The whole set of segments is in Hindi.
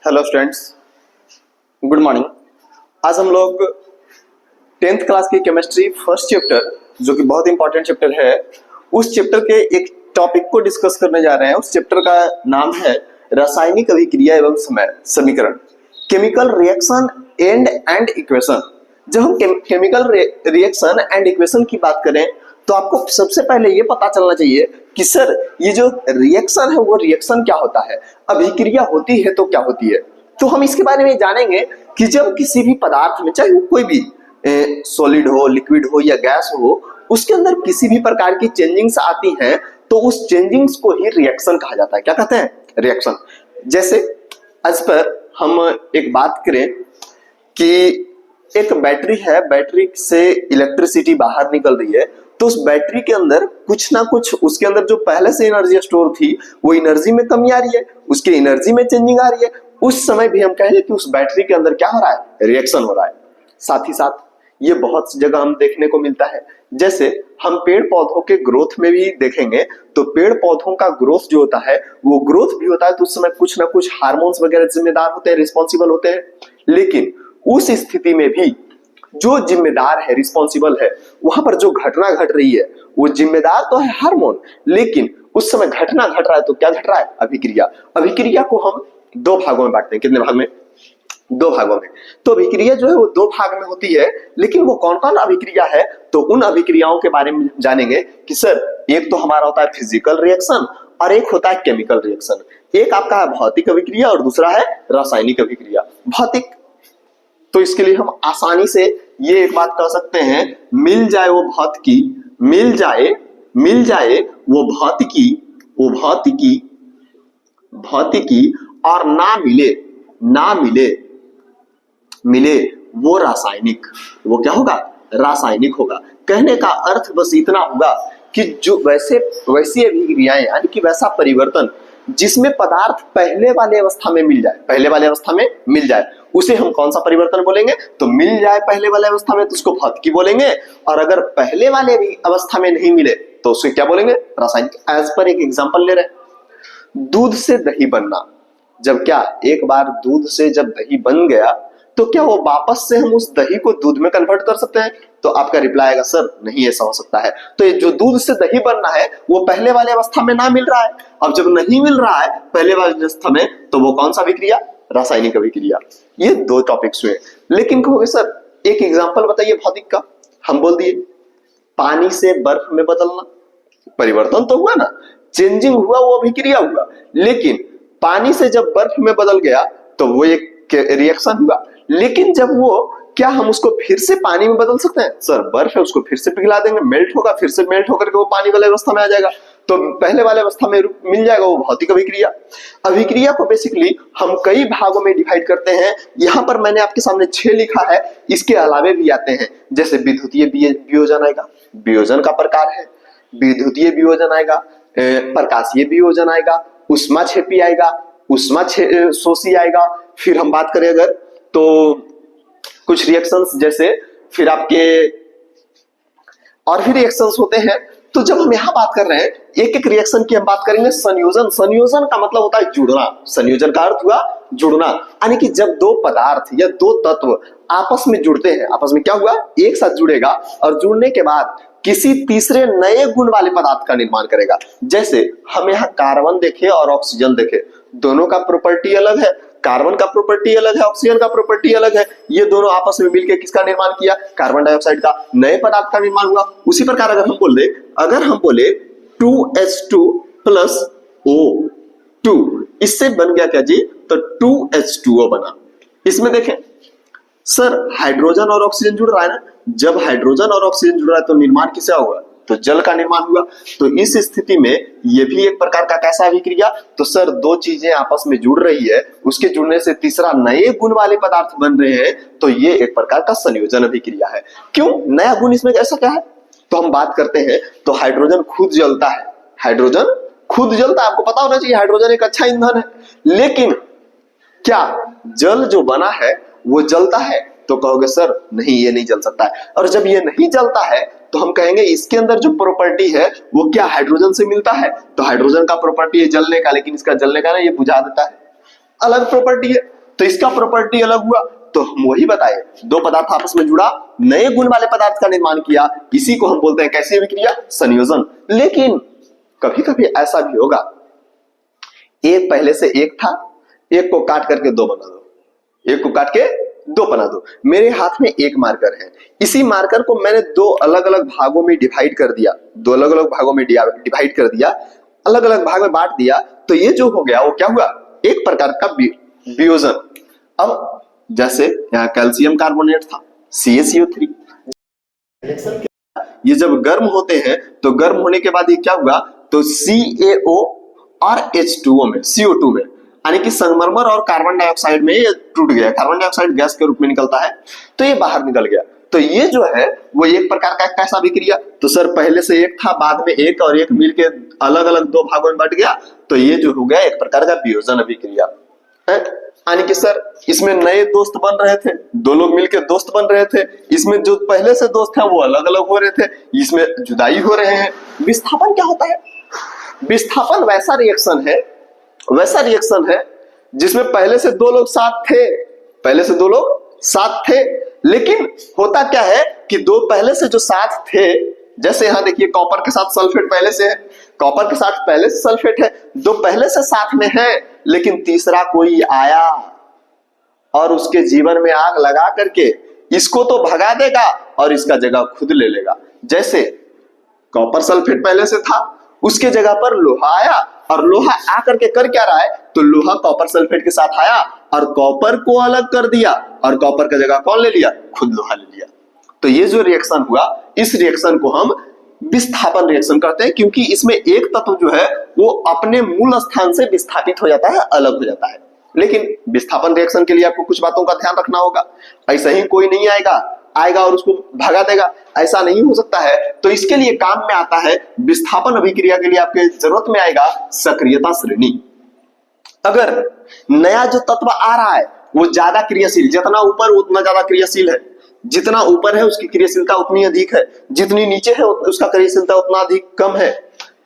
Hello students, good morning. आज हम लोग 10th क्लास की केमिस्ट्री फर्स्ट चैप्टर, जो कि बहुत इंपॉर्टेंट चैप्टर है, उस चैप्टर के एक टॉपिक को डिस्कस करने जा रहे हैं। उस चैप्टर का नाम है रासायनिक अभिक्रिया एवं समीकरण, केमिकल रिएक्शन एंड इक्वेशन। जब हम केमिकल रिएक्शन एंड इक्वेशन की बात करें तो आपको सबसे पहले ये पता चलना चाहिए कि सर ये जो रिएक्शन है वो रिएक्शन क्या होता है, अभिक्रिया होती है तो क्या होती है। तो हम इसके बारे में जानेंगे कि जब किसी भी पदार्थ में, चाहे वो कोई भी सॉलिड हो, लिक्विड हो या गैस हो, उसके अंदर किसी भी प्रकार की चेंजिंग्स आती हैं तो उस चेंजिंग्स को ही रिएक्शन कहा जाता है। क्या कहते हैं? रिएक्शन। जैसे आज पर हम एक बात करें कि एक बैटरी है, बैटरी से इलेक्ट्रिसिटी बाहर निकल रही है, तो उस बैटरी के अंदर कुछ ना कुछ, उसके अंदर जो पहले से एनर्जी स्टोर थी वो एनर्जी में कमी आ रही है, उसके एनर्जी में चेंजिंग आ रही है। उस समय भी हम कहेंगे कि उस बैटरी के अंदर क्या हो रहा है? रिएक्शन हो रहा है। साथ ही साथ ये बहुत जगह हम देखने को मिलता है। जैसे हम पेड़ पौधों के ग्रोथ में भी देखेंगे तो पेड़ पौधों का ग्रोथ जो होता है वो ग्रोथ भी होता है, तो उस समय कुछ ना कुछ हार्मोन्स वगैरह जिम्मेदार होते हैं, रिस्पॉन्सिबल होते हैं। लेकिन उस स्थिति में भी जो जिम्मेदार है, रिस्पॉन्सिबल है, वहां पर जो घटना घट रही है वो जिम्मेदार तो है हार्मोन, लेकिन उस समय घटना घट रहा है तो क्या घट रहा है? अभिक्रिया। अभिक्रिया को हम दो भागों में बांटते हैं। कितने भाग में? दो भागों में। तो अभिक्रिया जो है वो दो भाग में होती है, लेकिन वो कौन कौन अभिक्रिया है तो उन अभिक्रियाओं के बारे में जानेंगे कि सर एक तो हमारा होता है फिजिकल रिएक्शन और एक होता है केमिकल रिएक्शन। एक आपका है भौतिक अभिक्रिया और दूसरा है रासायनिक अभिक्रिया। भौतिक, तो इसके लिए हम आसानी से ये एक बात कह सकते हैं, मिल जाए वो भौतिकी, मिल जाए वो भौतिकी, वो भौतिकी और ना मिले वो रासायनिक। वो क्या होगा? रासायनिक होगा। कहने का अर्थ बस इतना होगा कि जो वैसी अभिक्रियाएं, यानी कि वैसा परिवर्तन जिसमें पदार्थ पहले वाले अवस्था में मिल जाए, उसे हम कौन सा परिवर्तन बोलेंगे? तो मिल जाए पहले वाले अवस्था में तो उसको भौतिकी बोलेंगे, और अगर पहले वाले भी अवस्था में नहीं मिले तो उसे क्या बोलेंगे? रासायनिक। एज पर एक एग्जांपल ले रहे हैं, दूध से दही बनना। जब क्या एक बार दूध से जब दही बन गया तो क्या वो वापस से हम उस दही को दूध में कन्वर्ट कर सकते हैं? तो आपका रिप्लाई आएगा सर नहीं, ऐसा हो सकता है। तो ये जो दूध से दही बनना है वो पहले वाले अवस्था में ना मिल रहा है। अब जब नहीं मिल रहा है पहले वाले अवस्था में तो वो कौन सा अभिक्रिया? रासायनिक अभिक्रिया। ये दो टॉपिक्स हुए। लेकिन कहोगे सर एक एग्जांपल बताइए भौतिक का। हम बोल दिए पानी से बर्फ में बदलना, परिवर्तन तो हुआ ना, चेंजिंग हुआ, वो अभिक्रिया हुआ। लेकिन पानी से जब बर्फ में बदल गया तो वो एक रिएक्शन हुआ। लेकिन जब वो क्या हम उसको फिर से पानी में बदल सकते हैं? सर बर्फ है, उसको फिर से पिघला देंगे, मेल्ट होगा, फिर से मेल्ट होकर के वो पानी वाले अवस्था में आ जाएगा, तो पहले वाले अवस्था में मिल जाएगा, वो भौतिक अभिक्रिया। अभिक्रिया को बेसिकली हम कई भागों में डिवाइड करते हैं। यहाँ पर मैंने आपके सामने 6 लिखा है, इसके अलावे भी आते हैं। जैसे विद्युतीय वियोजन आएगा, वियोजन का प्रकार है, विद्युतीय वियोजन आएगा, प्रकाशीय वियोजन आएगा, ऊष्माक्षेपी आएगा, ऊष्माशोषी आएगा। फिर हम बात करें अगर तो कुछ रिएक्शंस, जैसे फिर आपके और भी रिएक्शंस होते हैं। तो जब हम यहाँ बात कर रहे हैं एक एक रिएक्शन की हम बात करेंगे। संयोजन, संयोजन का मतलब होता है जुड़ना। संयोजन का अर्थ हुआ जुड़ना, यानी कि जब दो पदार्थ या दो तत्व आपस में जुड़ते हैं, आपस में क्या हुआ? एक साथ जुड़ेगा और जुड़ने के बाद किसी तीसरे नए गुण वाले पदार्थ का निर्माण करेगा। जैसे हम यहाँ कार्बन देखे और ऑक्सीजन देखे, दोनों का प्रॉपर्टी अलग है। कार्बन का प्रॉपर्टी अलग है, ऑक्सीजन का प्रॉपर्टी अलग है। ये दोनों आपस में मिलकर किसका निर्माण किया? कार्बन डाइऑक्साइड का, नए पदार्थ का निर्माण हुआ। उसी प्रकार अगर हम बोले 2H2 प्लस O2, इससे बन गया क्या जी? तो 2H2O बना। इसमें देखें सर हाइड्रोजन और ऑक्सीजन जुड़ रहा है ना, जब हाइड्रोजन और ऑक्सीजन जुड़ रहा है तो निर्माण किसका हुआ? तो जल का निर्माण हुआ। तो इस स्थिति में ये भी एक प्रकार का कैसा अभिक्रिया? तो सर दो चीजें आपस में जुड़ रही है, उसके जुड़ने से तीसरा नए गुण वाले पदार्थ बन रहे हैं, तो ये एक प्रकार का संयोजन अभिक्रिया है। क्यों नया गुण? इसमें ऐसा क्या है? तो हम बात करते हैं तो हाइड्रोजन खुद जलता है, हाइड्रोजन खुद जलता है। आपको पता होना चाहिए हाइड्रोजन एक अच्छा ईंधन है। लेकिन क्या जल जो बना है वो जलता है? तो कहोगे सर नहीं, ये नहीं जल सकता है। और जब ये नहीं जलता है तो हम कहेंगे इसके अंदर जो प्रॉपर्टी है वो क्या हाइड्रोजन से मिलता है? तो हाइड्रोजन का प्रॉपर्टी है जलने का, लेकिन इसका जलने का ना, ये बुझा देता है। अलग प्रॉपर्टी है, तो इसका प्रॉपर्टी अलग हुआ। तो हम वही बताए, दो पदार्थ आपस में जुड़ा, नए गुण वाले पदार्थ का निर्माण किया, इसी को हम बोलते हैं कैसी अभिक्रिया? संयोजन। लेकिन कभी कभी ऐसा भी होगा, एक पहले से एक था, एक को काट करके दो बना दो, एक को काट के दो बना दो। मेरे हाथ में एक मार्कर है, इसी मार्कर को मैंने दो अलग अलग भागों में डिवाइड कर दिया, दो अलग अलग भागों में डिवाइड कर दिया, अलग अलग भाग में बांट दिया, तो ये जो हो गया वो क्या हुआ? एक प्रकार का वियोजन। अब जैसे यहाँ कैल्शियम कार्बोनेट था, CaCO3, ये जब गर्म होते हैं तो गर्म होने के बाद ये क्या हुआ? तो CaO और H2O में, CO2 में, यानी कि संगमरमर और कार्बन डाइऑक्साइड में ये टूट गया। कार्बन डाइऑक्साइड गैस के रूप में निकलता है, तो ये बाहर निकल गया। तो ये जो है वो एक प्रकार का कैसा अभिक्रिया? तो सर पहले से एक था, बाद में एक और एक मिलके अलग अलग दो भागों में बट गया, तो ये जो हो गया एक प्रकार का वियोजन अभिक्रिया है। यानी कि सर इसमें नए दोस्त बन रहे थे, दो लोग मिलकर दोस्त बन रहे थे, इसमें जो पहले से दोस्त हैं वो अलग अलग हो रहे थे, इसमें जुदाई हो रहे हैं। विस्थापन क्या होता है? विस्थापन वैसा रिएक्शन है जिसमें पहले से दो लोग साथ थे, लेकिन होता क्या है कि दो पहले से जो साथ थे, जैसे यहां देखिए कॉपर के साथ सल्फेट पहले से है, कॉपर के साथ पहले से सल्फेट है, दो पहले से साथ में है, लेकिन तीसरा कोई आया और उसके जीवन में आग लगा करके इसको तो भगा देगा और इसका जगह खुद ले लेगा। जैसे कॉपर सल्फेट पहले से था, उसके जगह पर लोहा आया, और लोहा आकर के कर क्या रहा है? तो लोहा कॉपर सल्फेट के साथ आया और कॉपर को अलग कर दिया, और कॉपर का जगह कौन ले लिया? खुद लोहा ले लिया। तो ये जो रिएक्शन हुआ, इस रिएक्शन को हम विस्थापन रिएक्शन कहते हैं, क्योंकि इसमें एक तत्व जो है वो अपने मूल स्थान से विस्थापित हो जाता है, अलग हो जाता है। लेकिन विस्थापन रिएक्शन के लिए आपको कुछ बातों का ध्यान रखना होगा। ऐसा ही कोई नहीं आएगा और उसको भगा देगा, ऐसा नहीं हो सकता है। तो इसके लिए काम में आता है, विस्थापन अभिक्रिया के लिए आपके जरूरत में आएगा सक्रियता श्रेणी। अगर नया जो तत्व आ रहा है वो ज्यादा क्रियाशील, जितना ऊपर उतना ज्यादा क्रियाशील है, जितना ऊपर है उसकी क्रियाशीलता उतनी अधिक है, जितनी नीचे है उसका क्रियाशीलता उतना अधिक कम है।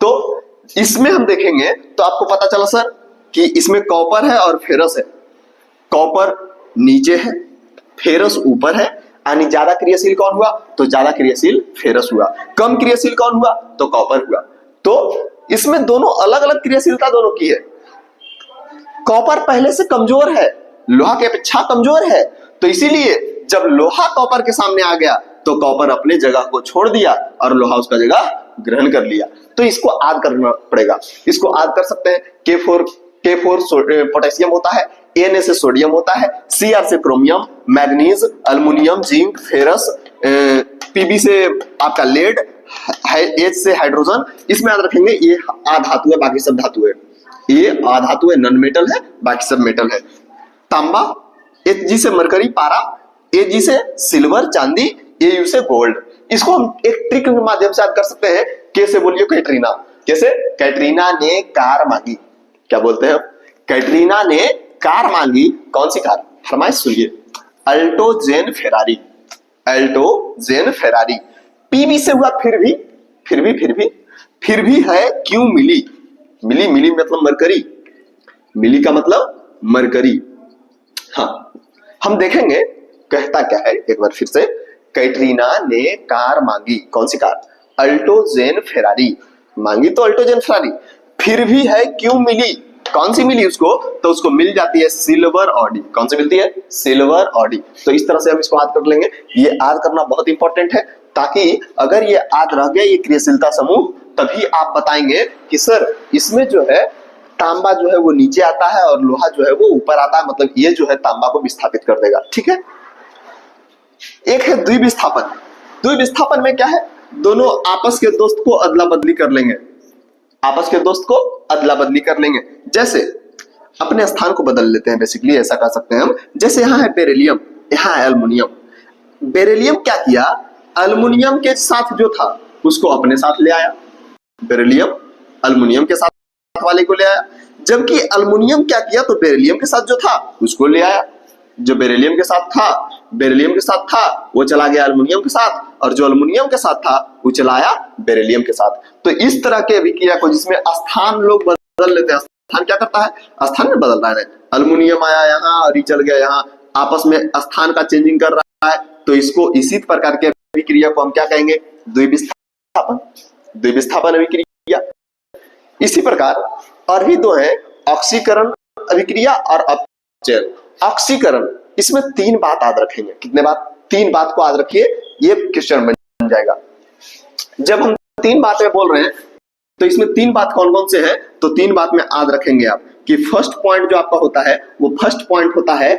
तो इसमें हम देखेंगे तो आपको पता चला सर कि इसमें कॉपर है और फेरस है। कॉपर नीचे है, फेरस ऊपर है, यानी ज्यादा क्रियाशील कौन हुआ? तो ज्यादा क्रियाशील फेरस हुआ। कम क्रियाशील कौन हुआ? तो कॉपर हुआ। तो इसमें दोनों अलग अलग क्रियाशीलता दोनों की है। कॉपर पहले से कमजोर है, लोहा के अपेक्षा कमजोर है, तो इसीलिए जब लोहा कॉपर के सामने आ गया तो कॉपर अपने जगह को छोड़ दिया और लोहा उसका जगह ग्रहण कर लिया। तो इसको आद करना पड़ेगा। इसको आद कर सकते हैं। K4 पोटेशियम होता है, Na से सोडियम होता है, Cr से chromium, manganese, aluminium, zinc, ferrous, Pb से आपका लेड, H से हाइड्रोजन। इसमें याद रखेंगे ये आधातु है, बाकी सब धातु है। ये आधातु है, नॉन मेटल है, बाकी सब मेटल है। तांबा, Hg से मरकरी, पारा, Ag से सिल्वर, चांदी, Au से गोल्ड। इसको हम एक ट्रिक के माध्यम से याद कर सकते हैं। K से बोलिए कैटरीना। कैसे? कैटरीना ने कार मांगी। क्या बोलते हैं? कैटरीना ने कार मांगी। कौन सी कार? फरमाइश सुनिए, अल्टो जेन फेरारी। Pb से हुआ फिर भी है क्यों मिली? मिली मतलब मरकरी, मिली का मतलब मरकरी। हाँ, हम देखेंगे कहता क्या है एक बार फिर से। कैटरीना ने कार मांगी। कौन सी कार? अल्टो जेन फेरारी। मांगी तो अल्टो जेन फेरारी, फिर भी है क्यों मिली? कौन सी मिली उसको? तो उसको मिल जाती है सिल्वर ऑडी। कौन सी मिलती है? Silver Audi. तो इस तरह से हम इसको याद कर लेंगे। ये याद करना बहुत इंपॉर्टेंट है, ताकि अगर ये याद रह गया ये क्रियाशीलता समूह, तभी आप बताएंगे कि सर इसमें जो है तांबा जो है वो नीचे आता है और लोहा जो है वो ऊपर आता है, मतलब ये जो है तांबा को विस्थापित कर देगा। ठीक है। एक है द्विविस्थापन। द्विविस्थापन में क्या है? दोनों आपस के दोस्त को अदला बदली कर लेंगे। जैसे अपने स्थान को बदल लेते हैं, बेसिकली ऐसा कर सकते हैं हम। जैसे यहाँ है बेरिलियम, यहाँ है एल्युमिनियम। बेरिलियम क्या किया? एल्युमिनियम के साथ जो था उसको अपने साथ ले आया। बेरिलियम एल्युमिनियम के साथ वाले को ले आया, जबकि एल्युमिनियम क्या किया? तो बेरिलियम के साथ जो था उसको ले आया। जो बेरिलियम के साथ था वो चला गया एल्युमिनियम के साथ, और जो एल्युमिनियम के साथ था वो चलाया बेरिलियम के साथ। तो इस तरह के अभिक्रिया को, जिसमें स्थान लोग बदल लेते हैं, स्थान क्या करता है? स्थान में बदल रहा है। अल्युमिनियम आया यहाँ और ये चल गया यहाँ, आपस में स्थान का चेंजिंग कर रहा है, तो इसको इसी प्रकार की अभिक्रिया को हम क्या कहेंगे? द्विविस्थापन। द्विविस्थापन अभिक्रिया। इसी प्रकार और भी दो है, ऑक्सीकरण अभिक्रिया और अपचयन। ऑक्सीकरण, इसमें 3 बात याद रखेंगे। कितने बात? 3 बात को याद रखिए, ये क्वेश्चन बन जाएगा। जब हम 3 बातें बोल रहे हैं तो इसमें 3 बात कौन कौन से हैं? तो 3 बात में याद रखेंगे आप कि फर्स्ट पॉइंट जो आपका होता है वो फर्स्ट पॉइंट होता है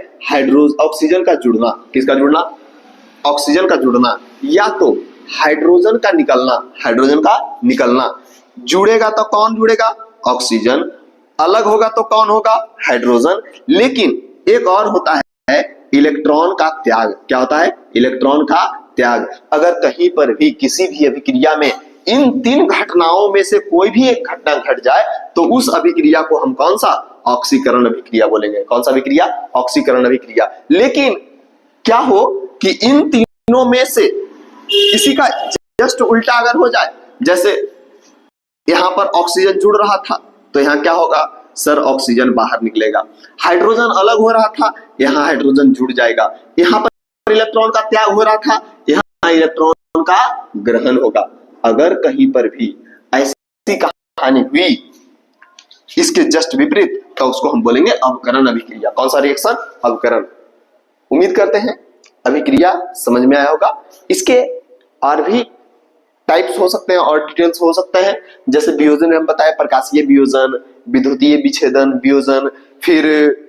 ऑक्सीजन का जुड़ना। किसका जुड़ना? ऑक्सीजन का जुड़ना, या तो हाइड्रोजन का निकलना। हाइड्रोजन का निकलना, जुड़ेगा तो कौन जुड़ेगा? ऑक्सीजन। अलग होगा तो कौन होगा? हाइड्रोजन। लेकिन एक और होता है इलेक्ट्रॉन का त्याग। क्या होता है? इलेक्ट्रॉन का त्याग। अगर कहीं पर भी किसी भी अभिक्रिया में इन 3 घटनाओं में से कोई भी एक घटना घट जाए तो उस अभिक्रिया को हम कौन सा? ऑक्सीकरण अभिक्रिया बोलेंगे। कौन सा अभिक्रिया? ऑक्सीकरण अभिक्रिया। लेकिन क्या हो कि इन तीनों में से किसी का जस्ट उल्टा अगर हो जाए, जैसे यहां पर ऑक्सीजन जुड़ रहा था तो यहां क्या होगा? सर ऑक्सीजन बाहर निकलेगा। हाइड्रोजन अलग हो रहा था, यहां हाइड्रोजन जुड़ जाएगा। यहां पर इलेक्ट्रॉन का त्याग हो रहा था, यहां इलेक्ट्रॉन का ग्रहण होगा। अगर कहीं पर भी ऐसी कहानी हुई इसके जस्ट विपरीत तो उसको हम बोलेंगे अवकरण अभिक्रिया। कौन सा रिएक्शन? अवकरण। उम्मीद करते हैं अभिक्रिया समझ में आया होगा। इसके और भी टाइप्स हो सकते हैं और डिटेल्स हो सकते हैं, जैसे वियोजन हम बताए, प्रकाशीय वियोजन, विद्युतीय विच्छेदन वियोजन, फिर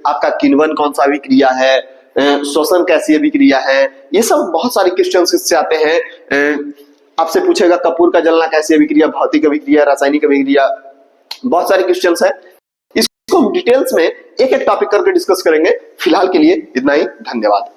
आपका किण्वन कौन सा अभिक्रिया है, श्वसन कैसी अभिक्रिया है, ये सब बहुत सारे क्वेश्चन इससे आते हैं। आपसे पूछेगा कपूर का जलना कैसी अभिक्रिया, भौतिक अभिक्रिया, रासायनिक अभिक्रिया, बहुत सारे क्वेश्चन है। इसको हम डिटेल्स में एक एक टॉपिक करके डिस्कस करेंगे। फिलहाल के लिए इतना ही, धन्यवाद।